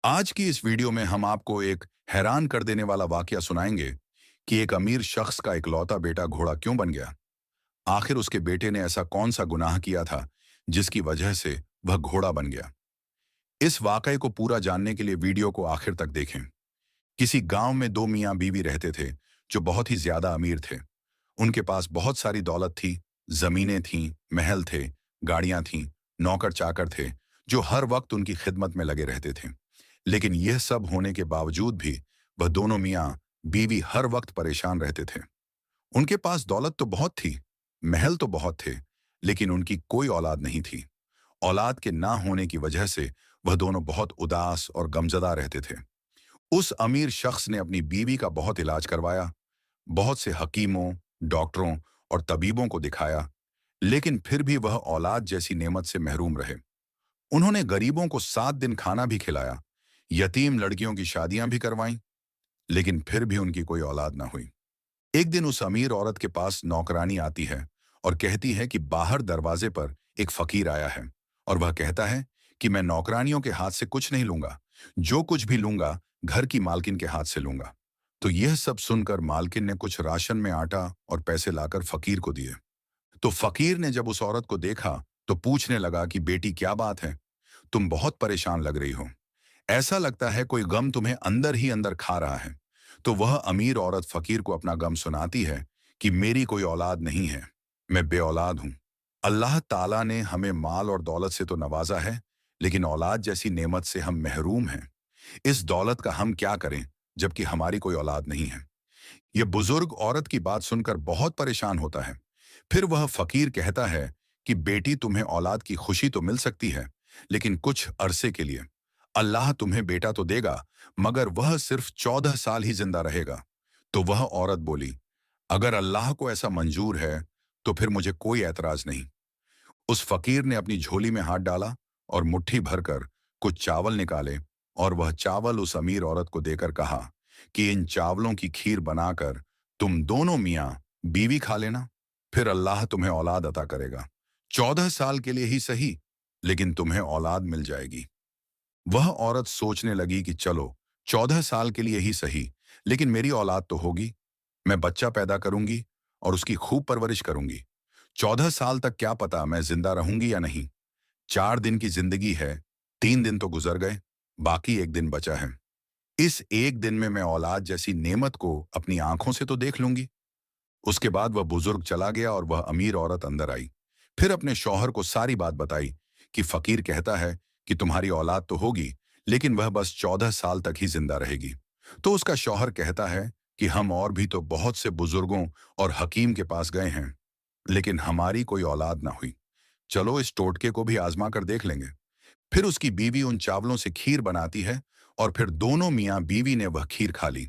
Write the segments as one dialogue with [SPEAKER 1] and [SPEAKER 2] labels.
[SPEAKER 1] आज की इस वीडियो में हम आपको एक हैरान कर देने वाला वाकया सुनाएंगे कि एक अमीर शख्स का इकलौता बेटा घोड़ा क्यों बन गया। आखिर उसके बेटे ने ऐसा कौन सा गुनाह किया था जिसकी वजह से वह घोड़ा बन गया। इस वाकये को पूरा जानने के लिए वीडियो को आखिर तक देखें। किसी गांव में दो मियां बीवी रहते थे जो बहुत ही ज्यादा अमीर थे। उनके पास बहुत सारी दौलत थी, जमीनें थीं, महल थे, गाड़ियां थीं, नौकर चाकर थे जो हर वक्त उनकी खिदमत में लगे रहते थे। लेकिन यह सब होने के बावजूद भी वह दोनों मियां बीवी हर वक्त परेशान रहते थे। उनके पास दौलत तो बहुत थी, महल तो बहुत थे, लेकिन उनकी कोई औलाद नहीं थी। औलाद के ना होने की वजह से वह दोनों बहुत उदास और गमजदा रहते थे। उस अमीर शख्स ने अपनी बीवी का बहुत इलाज करवाया, बहुत से हकीमों, डॉक्टरों और तबीबों को दिखाया, लेकिन फिर भी वह औलाद जैसी नेमत से महरूम रहे। उन्होंने गरीबों को 7 दिन खाना भी खिलाया, यतीम लड़कियों की शादियां भी करवाईं, लेकिन फिर भी उनकी कोई औलाद ना हुई। एक दिन उस अमीर औरत के पास नौकरानी आती है और कहती है कि बाहर दरवाजे पर एक फकीर आया है और वह कहता है कि मैं नौकरानियों के हाथ से कुछ नहीं लूंगा, जो कुछ भी लूंगा घर की मालकिन के हाथ से लूंगा। तो यह सब सुनकर मालकिन ने कुछ राशन में आटा और पैसे लाकर फकीर को दिए। तो फकीर ने जब उस औरत को देखा तो पूछने लगा कि बेटी क्या बात है, तुम बहुत परेशान लग रही हो, ऐसा लगता है कोई गम तुम्हें अंदर ही अंदर खा रहा है। तो वह अमीर औरत फकीर को अपना गम सुनाती है कि मेरी कोई औलाद नहीं है, मैं बेऔलाद हूं। अल्लाह ताला ने हमें माल और दौलत से तो नवाजा है, लेकिन औलाद जैसी नेमत से हम महरूम हैं। इस दौलत का हम क्या करें जबकि हमारी कोई औलाद नहीं है। यह बुजुर्ग औरत की बात सुनकर बहुत परेशान होता है। फिर वह फकीर कहता है कि बेटी तुम्हें औलाद की खुशी तो मिल सकती है, लेकिन कुछ अरसे के लिए। अल्लाह तुम्हें बेटा तो देगा, मगर वह सिर्फ 14 साल ही जिंदा रहेगा। तो वह औरत बोली, अगर अल्लाह को ऐसा मंजूर है तो फिर मुझे कोई एतराज नहीं। उस फकीर ने अपनी झोली में हाथ डाला और मुट्ठी भरकर कुछ चावल निकाले और वह चावल उस अमीर औरत को देकर कहा कि इन चावलों की खीर बनाकर तुम दोनों मियाँ बीवी खा लेना, फिर अल्लाह तुम्हें औलाद अता करेगा। 14 साल के लिए ही सही, लेकिन तुम्हें औलाद मिल जाएगी। वह औरत सोचने लगी कि चलो 14 साल के लिए ही सही, लेकिन मेरी औलाद तो होगी। मैं बच्चा पैदा करूंगी और उसकी खूब परवरिश करूंगी। 14 साल तक क्या पता मैं जिंदा रहूंगी या नहीं। 4 दिन की जिंदगी है, 3 दिन तो गुजर गए, बाकी एक दिन बचा है। इस एक दिन में मैं औलाद जैसी नेमत को अपनी आंखों से तो देख लूंगी। उसके बाद वह बुजुर्ग चला गया और वह अमीर औरत अंदर आई। फिर अपने शौहर को सारी बात बताई कि फकीर कहता है कि तुम्हारी औलाद तो होगी, लेकिन वह बस 14 साल तक ही जिंदा रहेगी। तो उसका शौहर कहता है कि हम और भी तो बहुत से बुजुर्गों और हकीम के पास गए हैं, लेकिन हमारी कोई औलाद ना हुई। चलो इस टोटके को भी आजमा कर देख लेंगे। फिर उसकी बीवी उन चावलों से खीर बनाती है और फिर दोनों मियाँ बीवी ने वह खीर खा ली।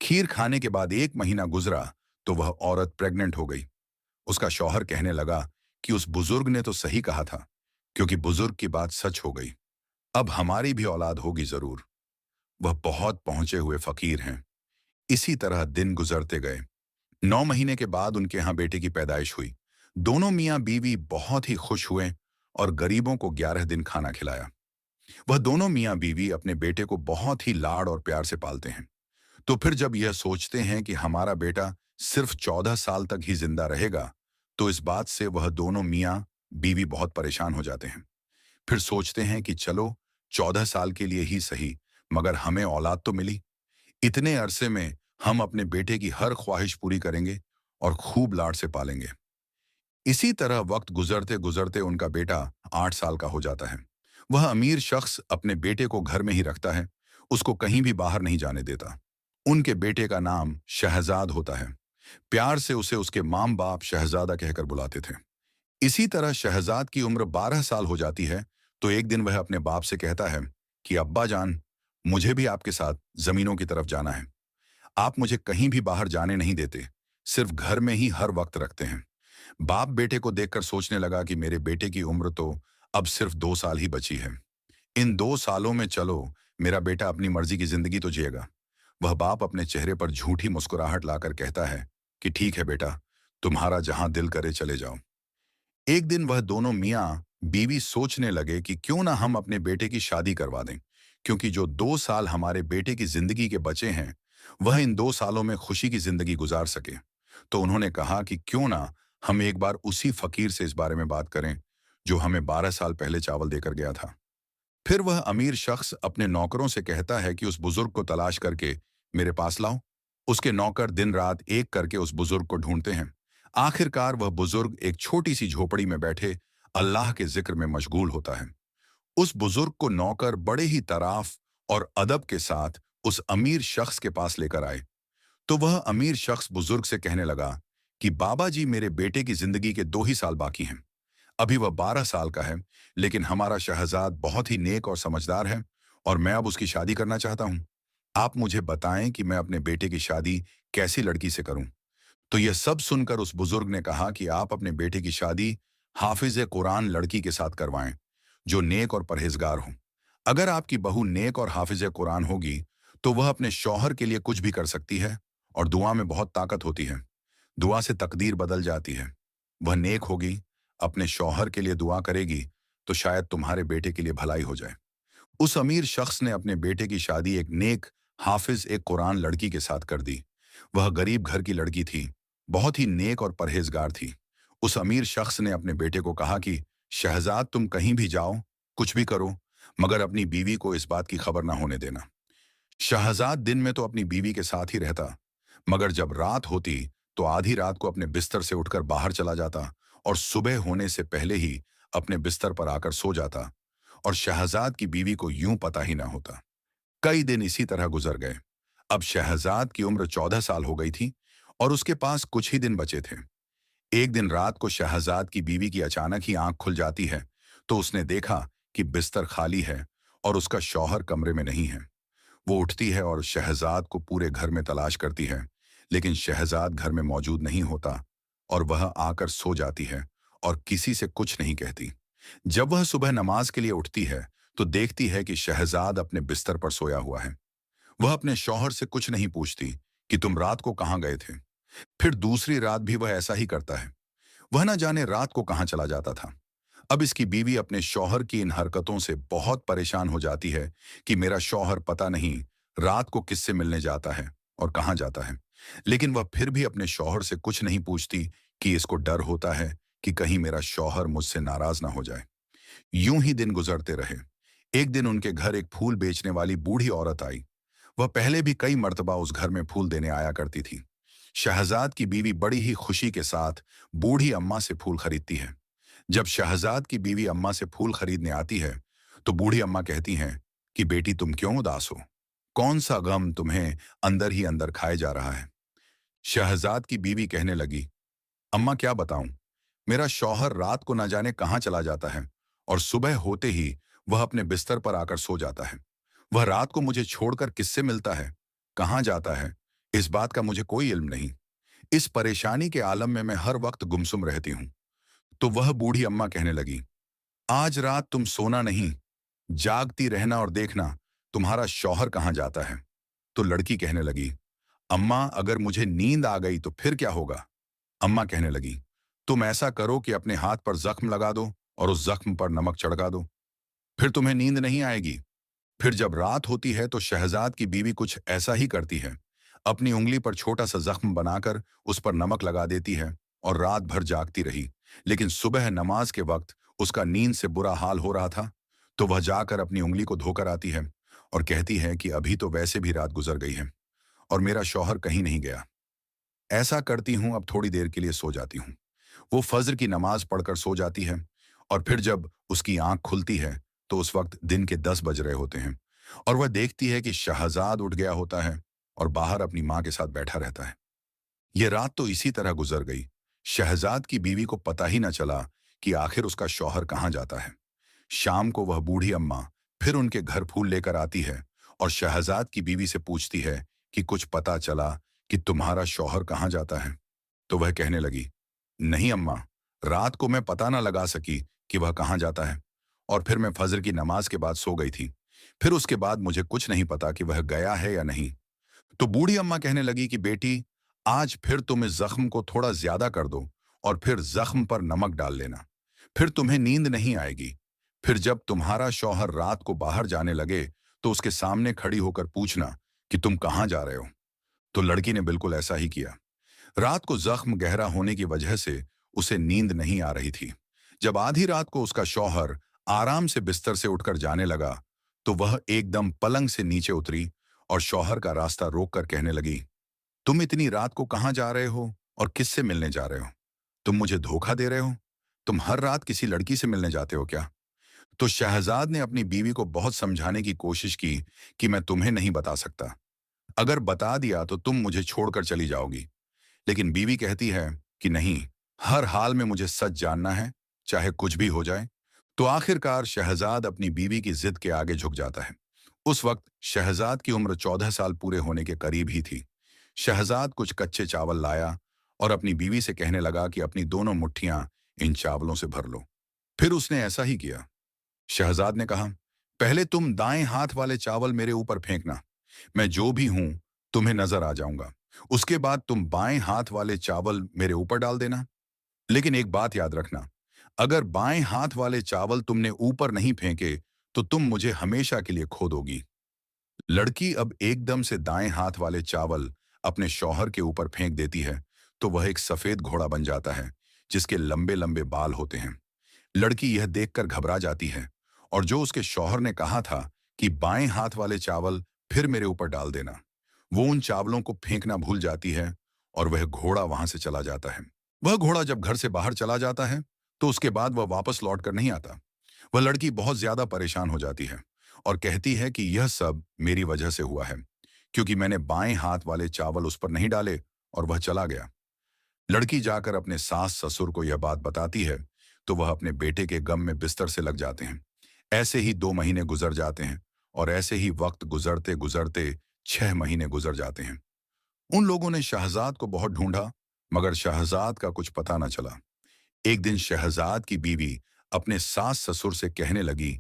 [SPEAKER 1] खीर खाने के बाद 1 महीना गुजरा तो वह औरत प्रेग्नेंट हो गई। उसका शौहर कहने लगा कि उस बुजुर्ग ने तो सही कहा था, क्योंकि बुजुर्ग की बात सच हो गई। अब हमारी भी औलाद होगी जरूर। वह बहुत पहुंचे हुए फकीर हैं। इसी तरह दिन गुजरते गए। 9 महीने के बाद उनके यहाँ बेटे की पैदाइश हुई। दोनों मियाँ बीवी बहुत ही खुश हुए और गरीबों को 11 दिन खाना खिलाया। वह दोनों मियाँ बीवी अपने बेटे को बहुत ही लाड़ और प्यार से पालते हैं। तो फिर जब यह सोचते हैं कि हमारा बेटा सिर्फ 14 साल तक ही जिंदा रहेगा, तो इस बात से वह दोनों मियाँ बीवी बहुत परेशान हो जाते हैं। फिर सोचते हैं कि चलो 14 साल के लिए ही सही, मगर हमें औलाद तो मिली। इतने अरसे में हम अपने बेटे की हर ख्वाहिश पूरी करेंगे और खूब लाड़ से पालेंगे। इसी तरह वक्त गुजरते गुजरते उनका बेटा 8 साल का हो जाता है। वह अमीर शख्स अपने बेटे को घर में ही रखता है, उसको कहीं भी बाहर नहीं जाने देता। उनके बेटे का नाम शहजाद होता है। प्यार से उसे उसके माम बाप शहजादा कहकर बुलाते थे। इसी तरह शहजाद की उम्र 12 साल हो जाती है, तो एक दिन वह अपने बाप से कहता है कि अब्बा जान, मुझे भी आपके साथ जमीनों की तरफ जाना है। आप मुझे कहीं भी बाहर जाने नहीं देते, सिर्फ घर में ही हर वक्त रखते हैं। बाप बेटे को देखकर सोचने लगा कि मेरे बेटे की उम्र तो अब सिर्फ 2 साल ही बची है। इन 2 सालों में चलो मेरा बेटा अपनी मर्जी की जिंदगी तो जिएगा। वह बाप अपने चेहरे पर झूठी मुस्कुराहट लाकर कहता है कि ठीक है बेटा, तुम्हारा जहां दिल करे चले जाओ। एक दिन वह दोनों मियाँ बीवी सोचने लगे कि क्यों ना हम अपने बेटे की शादी करवा दें, क्योंकि जो 2 साल हमारे बेटे की जिंदगी के बचे हैं, वह इन 2 सालों में खुशी की जिंदगी गुजार सके। तो उन्होंने कहा कि क्यों ना हम एक बार उसी फकीर से इस बारे में बात करें, जो हमें 12 साल पहले चावल देकर गया था। फिर वह अमीर शख्स अपने नौकरों से कहता है कि उस बुजुर्ग को तलाश करके मेरे पास लाओ। उसके नौकर दिन रात एक करके उस बुजुर्ग को ढूंढते हैं। आखिरकार वह बुजुर्ग एक छोटी सी झोपड़ी में बैठे अल्लाह के जिक्र में मशगूल होता है। उस बुजुर्ग को नौकर बड़े ही तराफ और अदब के साथ उस अमीर शख्स के पास लेकर आए। तो वह अमीर शख्स बुजुर्ग से कहने लगा कि बाबा जी, मेरे बेटे की जिंदगी के 2 ही साल बाकी हैं। अभी वह 12 साल का है, लेकिन हमारा शहजाद बहुत ही नेक और समझदार है और मैं अब उसकी शादी करना चाहता हूँ। आप मुझे बताएं कि मैं अपने बेटे की शादी कैसी लड़की से करूं। तो यह सब सुनकर उस बुजुर्ग ने कहा कि आप अपने बेटे की शादी हाफिज कुरान लड़की के साथ करवाएं, जो नेक और परहेजगार हो। अगर आपकी बहू नेक और हाफिज कुरान होगी, तो वह अपने शौहर के लिए कुछ भी कर सकती है और दुआ में बहुत ताकत होती है। दुआ से तकदीर बदल जाती है। वह नेक होगी, अपने शौहर के लिए दुआ करेगी, तो शायद तुम्हारे बेटे के लिए भलाई हो जाए। उस अमीर शख्स ने अपने बेटे की शादी एक नेक हाफिज कुरान लड़की के साथ कर दी। वह गरीब घर की लड़की थी, बहुत ही नेक और परहेजगार थी। उस अमीर शख्स ने अपने बेटे को कहा कि शहजाद, तुम कहीं भी जाओ, कुछ भी करो, मगर अपनी बीवी को इस बात की खबर ना होने देना। शहजाद दिन में तो अपनी बीवी के साथ ही रहता, मगर जब रात होती तो आधी रात को अपने बिस्तर से उठकर बाहर चला जाता और सुबह होने से पहले ही अपने बिस्तर पर आकर सो जाता, और शहजाद की बीवी को यूं पता ही ना होता। कई दिन इसी तरह गुजर गए। अब शहजाद की उम्र 14 साल हो गई थी और उसके पास कुछ ही दिन बचे थे। एक दिन रात को शहजाद की बीवी की अचानक ही आंख खुल जाती है, तो उसने देखा कि बिस्तर खाली है और उसका शौहर कमरे में नहीं है। वो उठती है और शहजाद को पूरे घर में तलाश करती है, लेकिन शहजाद घर में मौजूद नहीं होता और वह आकर सो जाती है और किसी से कुछ नहीं कहती। जब वह सुबह नमाज के लिए उठती है, तो देखती है कि शहजाद अपने बिस्तर पर सोया हुआ है। वह अपने शौहर से कुछ नहीं पूछती कि तुम रात को कहाँ गए थे। फिर दूसरी रात भी वह ऐसा ही करता है। वह न जाने रात को कहाँ चला जाता था। अब इसकी बीवी अपने शौहर की इन हरकतों से बहुत परेशान हो जाती है कि मेरा शौहर पता नहीं रात को किससे मिलने जाता है और कहाँ जाता है। लेकिन वह फिर भी अपने शौहर से कुछ नहीं पूछती कि इसको डर होता है कि कहीं मेरा शौहर मुझसे नाराज ना हो जाए। यूं ही दिन गुजरते रहे। एक दिन उनके घर एक फूल बेचने वाली बूढ़ी औरत आई। वह पहले भी कई मर्तबा उस घर में फूल देने आया करती थी। शहजाद की बीवी बड़ी ही खुशी के साथ बूढ़ी अम्मा से फूल खरीदती है। जब शहजाद की बीवी अम्मा से फूल खरीदने आती है, तो बूढ़ी अम्मा कहती हैं कि बेटी, तुम क्यों उदास हो? कौन सा गम तुम्हें अंदर ही अंदर खाए जा रहा है? शहजाद की बीवी कहने लगी, अम्मा क्या बताऊं, मेरा शौहर रात को न जाने कहाँ चला जाता है और सुबह होते ही वह अपने बिस्तर पर आकर सो जाता है। वह रात को मुझे छोड़कर किससे मिलता है, कहाँ जाता है, इस बात का मुझे कोई इल्म नहीं। इस परेशानी के आलम में मैं हर वक्त गुमसुम रहती हूँ। तो वह बूढ़ी अम्मा कहने लगी, आज रात तुम सोना नहीं, जागती रहना और देखना तुम्हारा शौहर कहाँ जाता है। तो लड़की कहने लगी, अम्मा, अगर मुझे नींद आ गई तो फिर क्या होगा? अम्मा कहने लगी, तुम ऐसा करो कि अपने हाथ पर जख्म लगा दो और उस जख्म पर नमक छिड़का दो, फिर तुम्हें नींद नहीं आएगी। फिर जब रात होती है तो शहजाद की बीवी कुछ ऐसा ही करती है। अपनी उंगली पर छोटा सा जख्म बनाकर उस पर नमक लगा देती है और रात भर जागती रही। लेकिन सुबह नमाज के वक्त उसका नींद से बुरा हाल हो रहा था, तो वह जाकर अपनी उंगली को धोकर आती है और कहती है कि अभी तो वैसे भी रात गुजर गई है और मेरा शौहर कहीं नहीं गया। ऐसा करती हूँ, अब थोड़ी देर के लिए सो जाती हूँ। वो फज्र की नमाज पढ़कर सो जाती है और फिर जब उसकी आंख खुलती है, तो उस वक्त दिन के 10 बज रहे होते हैं और वह देखती है कि शहजाद उठ गया होता है और बाहर अपनी माँ के साथ बैठा रहता है। यह रात तो इसी तरह गुजर गई। शहजाद की बीवी को पता ही न चला कि आखिर उसका शौहर कहाँ जाता है। शाम को वह बूढ़ी अम्मा फिर उनके घर फूल लेकर आती है और शहजाद की बीवी से पूछती है कि कुछ पता चला कि तुम्हारा शौहर कहाँ जाता है। तो वह कहने लगी, नहीं अम्मा, रात को मैं पता ना लगा सकी कि वह कहाँ जाता है और फिर मैं फजर की नमाज के बाद सो गई थी। फिर उसके बाद मुझे कुछ नहीं पता कि वह गया है या नहीं। तो बूढ़ी अम्मा कहने लगी कि बेटी, आज फिर तुम इस जख्म को थोड़ा ज्यादा कर दो और फिर जख्म पर नमक डाल लेना, फिर तुम्हें नींद नहीं आएगी। फिर जब तुम्हारा शौहर रात को बाहर जाने लगे, तो उसके सामने खड़ी होकर पूछना कि तुम कहाँ जा रहे हो। तो लड़की ने बिल्कुल ऐसा ही किया। रात को जख्म गहरा होने की वजह से उसे नींद नहीं आ रही थी। जब आधी रात को उसका शौहर आराम से बिस्तर से उठकर जाने लगा, तो वह एकदम पलंग से नीचे उतरी और शौहर का रास्ता रोककर कहने लगी, तुम इतनी रात को कहाँ जा रहे हो और किससे मिलने जा रहे हो? तुम मुझे धोखा दे रहे हो? तुम हर रात किसी लड़की से मिलने जाते हो क्या? तो शहजाद ने अपनी बीवी को बहुत समझाने की कोशिश की कि मैं तुम्हें नहीं बता सकता। अगर बता दिया तो तुम मुझे छोड़कर चली जाओगी। लेकिन बीवी कहती है कि नहीं, हर हाल में मुझे सच जानना है, चाहे कुछ भी हो जाए। तो आखिरकार शहजाद अपनी बीवी की जिद के आगे झुक जाता है। उस वक्त शहजाद की उम्र 14 साल पूरे होने के करीब ही थी। शहजाद कुछ कच्चे चावल लाया और अपनी बीवी से कहने लगा कि अपनी दोनों मुट्ठियां इन चावलों से भर लो। फिर उसने ऐसा ही किया। शहजाद ने कहा, पहले तुम दाएं हाथ वाले चावल मेरे ऊपर फेंकना, मैं जो भी हूं तुम्हें नजर आ जाऊंगा। उसके बाद तुम बाएं हाथ वाले चावल मेरे ऊपर डाल देना। लेकिन एक बात याद रखना, अगर बाएं हाथ वाले चावल तुमने ऊपर नहीं फेंके तो तुम मुझे हमेशा के लिए खो दोगी। लड़की अब एकदम से दाएं हाथ वाले चावल अपने शौहर के ऊपर फेंक देती है, तो वह एक सफेद घोड़ा बन जाता है जिसके लंबे लंबे बाल होते हैं। लड़की यह देखकर घबरा जाती है और जो उसके शौहर ने कहा था कि बाएं हाथ वाले चावल फिर मेरे ऊपर डाल देना, वो उन चावलों को फेंकना भूल जाती है और वह घोड़ा वहां से चला जाता है। वह घोड़ा जब घर से बाहर चला जाता है तो उसके बाद वह वापस लौट कर नहीं आता। वह लड़की बहुत ज्यादा परेशान हो जाती है और कहती है कि यह सब मेरी वजह से हुआ है, क्योंकि मैंने बाएं हाथ वाले चावल उस पर नहीं डाले और वह चला गया। लड़की जाकर अपने सास ससुर को यह बात बताती है, तो वह अपने बेटे के गम में बिस्तर से लग जाते हैं। ऐसे ही 2 महीने गुजर जाते हैं और ऐसे ही वक्त गुजरते गुजरते 6 महीने गुजर जाते हैं। उन लोगों ने शहजाद को बहुत ढूंढा, मगर शहजाद का कुछ पता न चला। एक दिन शहजाद की बीवी अपने सास ससुर से कहने लगी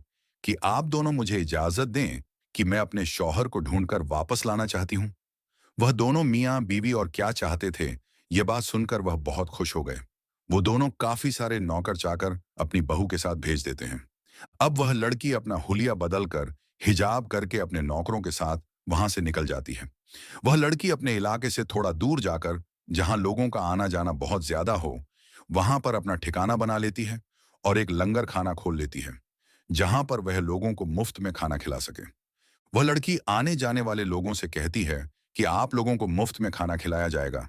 [SPEAKER 1] कि आप दोनों मुझे इजाजत दें कि मैं अपने शौहर को ढूंढकर वापस लाना चाहती हूँ। वह दोनों मियाँ बीवी और क्या चाहते थे, ये बात सुनकर वह बहुत खुश हो गए। वो दोनों काफी सारे नौकर चाकर अपनी बहू के साथ भेज देते हैं। अब वह लड़की अपना हुलिया बदलकर हिजाब करके अपने नौकरों के साथ वहां से निकल जाती है। वह लड़की अपने इलाके से थोड़ा दूर जाकर, जहां लोगों का आना जाना बहुत ज्यादा हो, वहां पर अपना ठिकाना बना लेती है और एक लंगर खाना खोल लेती है, जहां पर वह लोगों को मुफ्त में खाना खिला सके। वह लड़की आने जाने वाले लोगों से कहती है कि आप लोगों को मुफ्त में खाना खिलाया जाएगा,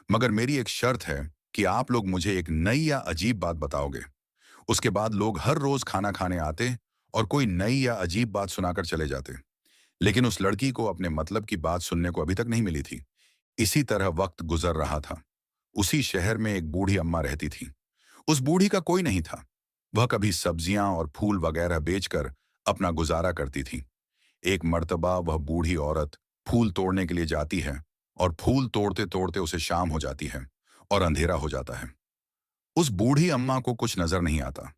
[SPEAKER 1] मगर मेरी एक शर्त है कि आप लोग मुझे एक नई या अजीब बात बताओगे। उसके बाद लोग हर रोज खाना खाने आते और कोई नई या अजीब बात सुनाकर चले जाते। लेकिन उस लड़की को अपने मतलब की बात सुनने को अभी तक नहीं मिली थी। इसी तरह वक्त गुजर रहा था। उसी शहर में एक बूढ़ी अम्मा रहती थी। उस बूढ़ी का कोई नहीं था। वह कभी सब्जियां और फूल वगैरह बेचकर अपना गुजारा करती थी। एक मर्तबा वह बूढ़ी औरत फूल तोड़ने के लिए जाती है और फूल तोड़ते तोड़ते उसे शाम हो जाती है और अंधेरा हो जाता है। उस बूढ़ी अम्मा को कुछ नजर नहीं आता।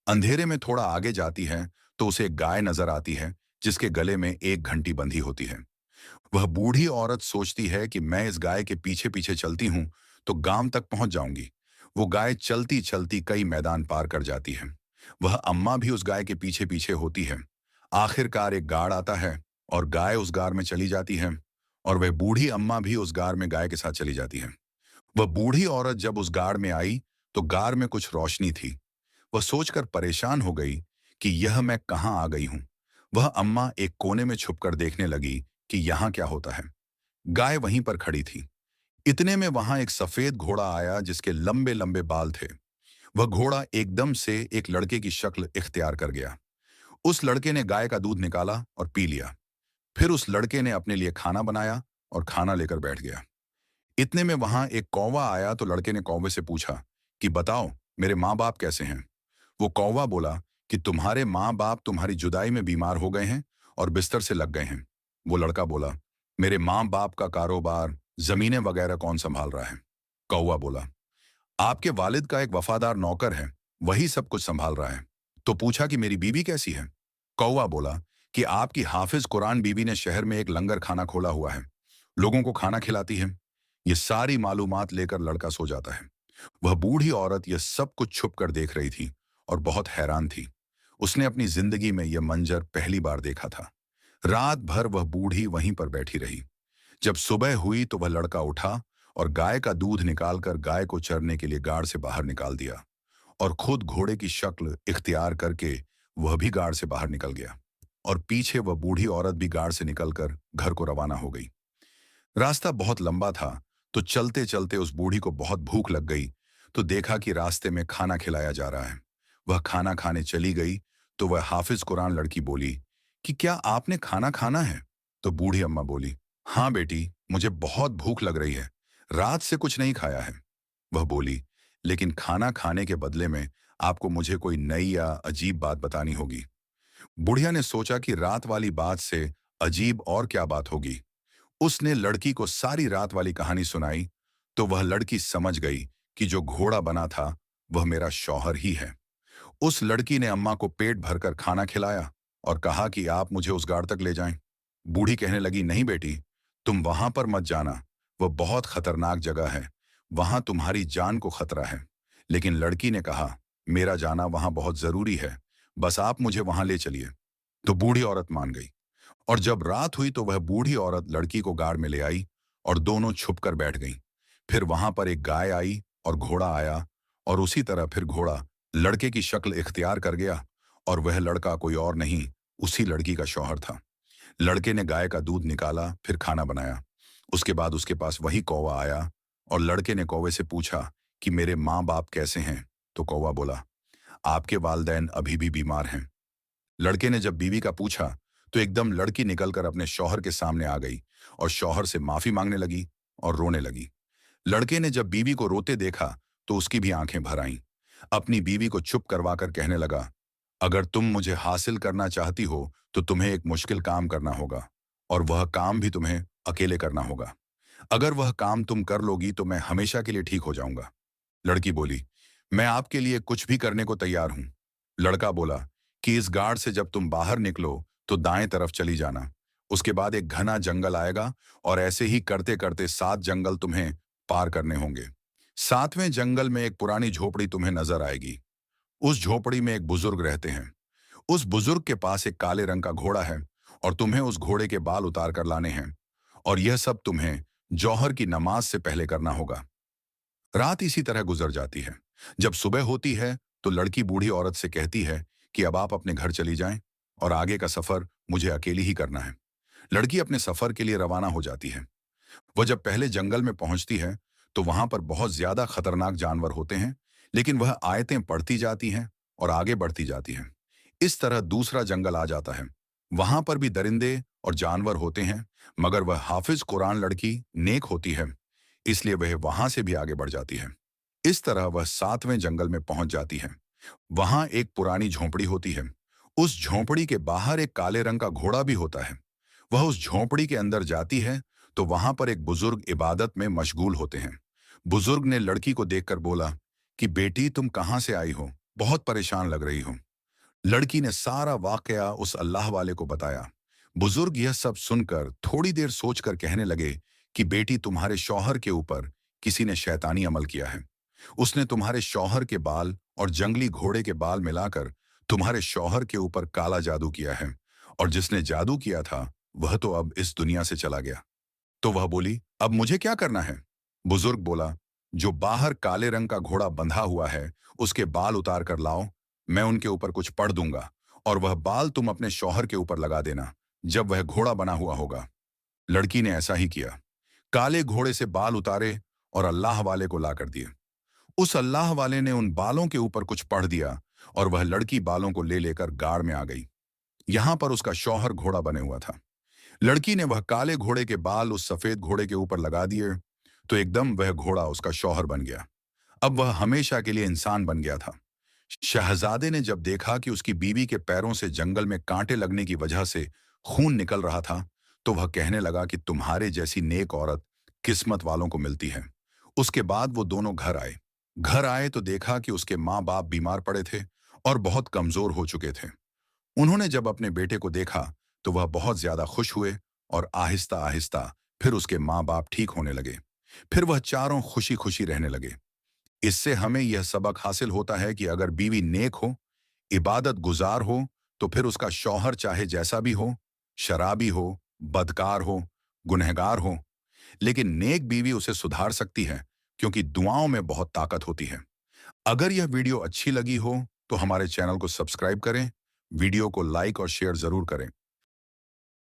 [SPEAKER 1] अंधेरे में थोड़ा आगे जाती है तो उसे एक गाय नजर आती है जिसके गले में एक घंटी बंधी होती है। वह बूढ़ी औरत सोचती है कि मैं इस गाय के पीछे पीछे चलती हूँ तो गांव तक पहुंच जाऊंगी। वो गाय चलती चलती कई मैदान पार कर जाती है। वह अम्मा भी उस गाय के पीछे पीछे होती है। आखिरकार एक गाड़ आता है और गाय उस गार में चली जाती है और वह बूढ़ी अम्मा भी उस गार में गाय के साथ चली जाती है। वह बूढ़ी औरत जब उस गाड़ में आई तो गार में कुछ रोशनी थी। वह सोचकर परेशान हो गई कि यह मैं कहाँ आ गई हूँ। वह अम्मा एक कोने में छुपकर देखने लगी कि यहाँ क्या होता है। गाय वहीं पर खड़ी थी। इतने में वहां एक सफेद घोड़ा आया जिसके लंबे लंबे बाल थे। वह घोड़ा एकदम से एक लड़के की शक्ल इख्तियार कर गया। उस लड़के ने गाय का दूध निकाला और पी लिया। फिर उस लड़के ने अपने लिए खाना बनाया और खाना लेकर बैठ गया। इतने में वहां एक कौवा आया तो लड़के ने कौवे से पूछा कि बताओ, मेरे माँ बाप कैसे हैं? वो कौवा बोला कि तुम्हारे माँ बाप तुम्हारी जुदाई में बीमार हो गए हैं और बिस्तर से लग गए हैं। वो लड़का बोला, मेरे माँ बाप का कारोबार, जमीनें वगैरह कौन संभाल रहा है? कौवा बोला, आपके वालिद का एक वफादार नौकर है, वही सब कुछ संभाल रहा है। तो पूछा कि मेरी बीवी कैसी है? कौवा बोला कि आपकी हाफिज कुरान बीवी ने शहर में एक लंगर खाना खोला हुआ है, लोगों को खाना खिलाती है। ये सारी मालूमात लेकर लड़का सो जाता है। वह बूढ़ी औरत यह सब कुछ छुप कर देख रही थी और बहुत हैरान थी। उसने अपनी जिंदगी में यह मंजर पहली बार देखा था। रात भर वह बूढ़ी वहीं पर बैठी रही। जब सुबह हुई तो वह लड़का उठा और गाय का दूध निकालकर गाय को चरने के लिए गाड़ से बाहर निकाल दिया और खुद घोड़े की शक्ल इख्तियार करके वह भी गाड़ से बाहर निकल गया और पीछे वह बूढ़ी औरत भी गाड़ से निकलकर घर को रवाना हो गई। रास्ता बहुत लंबा था, तो चलते चलते उस बूढ़ी को बहुत भूख लग गई। तो देखा कि रास्ते में खाना खिलाया जा रहा है। वह खाना खाने चली गई तो वह हाफिज कुरान लड़की बोली कि क्या आपने खाना खाना है? तो बूढ़ी अम्मा बोली, हाँ बेटी, मुझे बहुत भूख लग रही है, रात से कुछ नहीं खाया है। वह बोली, लेकिन खाना खाने के बदले में आपको मुझे कोई नई या अजीब बात बतानी होगी। बुढ़िया ने सोचा कि रात वाली बात से अजीब और क्या बात होगी। उसने लड़की को सारी रात वाली कहानी सुनाई तो वह लड़की समझ गई कि जो घोड़ा बना था वह मेरा शौहर ही है। उस लड़की ने अम्मा को पेट भरकर खाना खिलाया और कहा कि आप मुझे उस गाड़ तक ले जाएं। बूढ़ी कहने लगी, नहीं बेटी, तुम वहां पर मत जाना, वह बहुत खतरनाक जगह है, वहां तुम्हारी जान को खतरा है। लेकिन लड़की ने कहा, मेरा जाना वहां बहुत जरूरी है, बस आप मुझे वहां ले चलिए। तो बूढ़ी औरत मान गई और जब रात हुई तो वह बूढ़ी औरत लड़की को गाड़ में ले आई और दोनों छुप कर बैठ गईं। फिर वहां पर एक गाय आई और घोड़ा आया और उसी तरह फिर घोड़ा लड़के की शक्ल इख्तियार कर गया और वह लड़का कोई और नहीं, उसी लड़की का शौहर था। लड़के ने गाय का दूध निकाला, फिर खाना बनाया। उसके बाद उसके पास वही कौवा आया और लड़के ने कौवे से पूछा कि मेरे माँ बाप कैसे हैं? तो कौवा बोला, आपके वालिदैन अभी भी बीमार हैं। लड़के ने जब बीवी का पूछा तो एकदम लड़की निकलकर अपने शौहर के सामने आ गई और शौहर से माफी मांगने लगी और रोने लगी। लड़के ने जब बीवी को रोते देखा तो उसकी भी आंखें भर आईं। अपनी बीवी को चुप करवाकर कहने लगा, अगर तुम मुझे हासिल करना चाहती हो तो तुम्हें एक मुश्किल काम करना होगा और वह काम भी तुम्हें अकेले करना होगा। अगर वह काम तुम कर लोगी तो मैं हमेशा के लिए ठीक हो जाऊंगा। लड़की बोली, मैं आपके लिए कुछ भी करने को तैयार हूं। लड़का बोला कि इस गाड़ से जब तुम बाहर निकलो तो दाएं तरफ चली जाना। उसके बाद एक घना जंगल आएगा और ऐसे ही करते करते 7 जंगल तुम्हें पार करने होंगे। 7वें जंगल में एक पुरानी झोपड़ी तुम्हें नजर आएगी। उस झोपड़ी में एक बुजुर्ग रहते हैं। उस बुजुर्ग के पास एक काले रंग का घोड़ा है और तुम्हें उस घोड़े के बाल उतार कर लाने हैं और यह सब तुम्हें जौहर की नमाज से पहले करना होगा। रात इसी तरह गुजर जाती है। जब सुबह होती है तो लड़की बूढ़ी औरत से कहती है कि अब आप अपने घर चली जाएं और आगे का सफर मुझे अकेली ही करना है। लड़की अपने सफर के लिए रवाना हो जाती है। वह जब पहले जंगल में पहुंचती है तो वहां पर बहुत ज्यादा खतरनाक जानवर होते हैं, लेकिन वह आयतें पढ़ती जाती हैं और आगे बढ़ती जाती हैं। इस तरह दूसरा जंगल आ जाता है। वहां पर भी दरिंदे और जानवर होते हैं, मगर वह हाफिज कुरान लड़की नेक होती है, इसलिए वह वहां से भी आगे बढ़ जाती है। इस तरह वह 7वें जंगल में पहुंच जाती है। वहां एक पुरानी झोंपड़ी होती है। उस झोंपड़ी के बाहर एक काले रंग का घोड़ा भी होता है। वह उस झोंपड़ी के अंदर जाती है तो वहां पर एक बुजुर्ग इबादत में मशगूल होते हैं। बुजुर्ग ने लड़की को देखकर बोला कि बेटी, तुम कहां से आई हो? बहुत परेशान लग रही हो। लड़की ने सारा वाकया उस अल्लाह वाले को बताया। बुजुर्ग यह सब सुनकर थोड़ी देर सोचकर कहने लगे कि बेटी, तुम्हारे शौहर के ऊपर किसी ने शैतानी अमल किया है। उसने तुम्हारे शौहर के बाल और जंगली घोड़े के बाल मिलाकर तुम्हारे शौहर के ऊपर काला जादू किया है और जिसने जादू किया था वह तो अब इस दुनिया से चला गया। तो वह बोली, अब मुझे क्या करना है? बुजुर्ग बोला, जो बाहर काले रंग का घोड़ा बंधा हुआ है उसके बाल उतार कर लाओ, मैं उनके ऊपर कुछ पढ़ दूंगा और वह बाल तुम अपने शौहर के ऊपर लगा देना जब वह घोड़ा बना हुआ होगा। लड़की ने ऐसा ही किया। काले घोड़े से बाल उतारे और अल्लाह वाले को ला कर दिए। उस अल्लाह वाले ने उन बालों के ऊपर कुछ पढ़ दिया और वह लड़की बालों को ले लेकर गाड़ में आ गई। यहां पर उसका शौहर घोड़ा बने हुआ था। लड़की ने वह काले घोड़े के बाल उस सफेद घोड़े के ऊपर लगा दिए तो एकदम वह घोड़ा उसका शौहर बन गया। अब वह हमेशा के लिए इंसान बन गया था। शहजादे ने जब देखा कि उसकी बीवी के पैरों से जंगल में कांटे लगने की वजह से खून निकल रहा था तो वह कहने लगा कि तुम्हारे जैसी नेक औरत किस्मत वालों को मिलती है। उसके बाद वो दोनों घर आए। घर आए तो देखा कि उसके माँ बाप बीमार पड़े थे और बहुत कमजोर हो चुके थे। उन्होंने जब अपने बेटे को देखा तो वह बहुत ज्यादा खुश हुए और आहिस्ता आहिस्ता फिर उसके माँ बाप ठीक होने लगे। फिर वह चारों खुशी खुशी रहने लगे। इससे हमें यह सबक हासिल होता है कि अगर बीवी नेक हो, इबादत गुजार हो, तो फिर उसका शौहर चाहे जैसा भी हो, शराबी हो, बदकार हो, गुनहगार हो, लेकिन नेक बीवी उसे सुधार सकती है, क्योंकि दुआओं में बहुत ताकत होती है। अगर यह वीडियो अच्छी लगी हो तो हमारे चैनल को सब्सक्राइब करें, वीडियो को लाइक और शेयर जरूर करें।